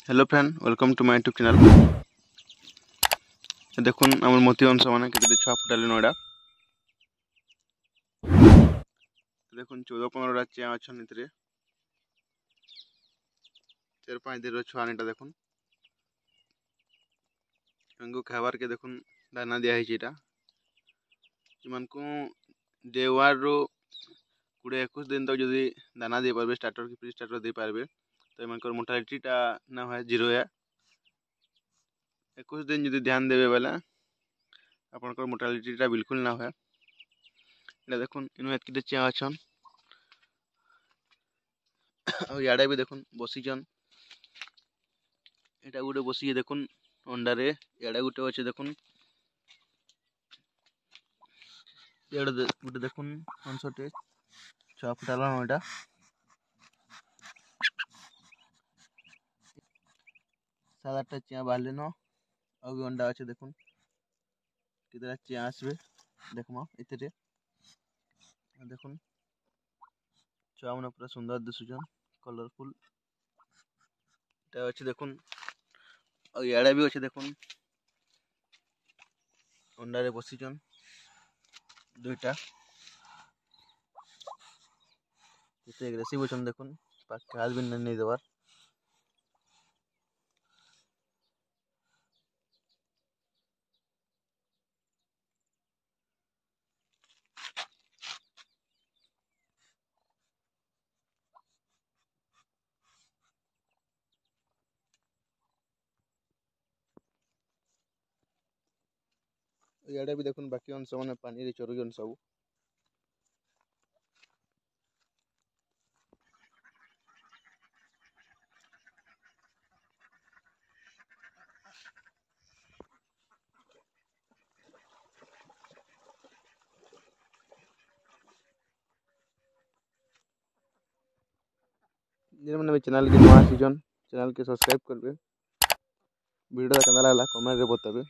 Hello friend, welcome to my YouTube channel. देखुन आम मोती अंश मैंने केते छुआ फुटाले नड़ा देखुन 14-15 चिया अच्छा 4-5 दिन छुआ नहीं देखुन इनको खाबार के देखुन दाना दिया को डे 1 रो 20-21 दिन तक जदि दाना दे पारबे स्टार्टर की प्री स्टार्टर दे पारबे तो इनकर मोर्टालिटीटा ना है जीरो है। 21 दिन जदि ध्यान देवे बेले आपनकर मोर्टालिटीटा बिल्कुल ना है। इला देखुन इनो एतकिटे चिया अछन और याडे भी देखुन बसीचन एटा गुटे बसी देखुन अंडा रे याडे गुटे अछि देखुन याडे गुटे देखुन अंशटे छुआ फुटाला एटा 7-8टा चिया बाहरले न और भी अंडा अछि देखुन कितरा चिया आसबे देखमा इतरे देखुन छुआ मन पूरा सुंदर दिसुचन कलरफुल एटा अछि देखुन और याडे भी अछि देखुन अंडा रे बसीचन दुईटा किते एग्रेसिव होचन देखुन पाक हाथ भी नहीं देवार याडे भी देखुन बाकी अंश माने पानी रे चरुजन सब मैंने चैनल के नया सीजन चैनल के सब्सक्राइब करबे वीडियो केना लागला कमेंट रे बताबे।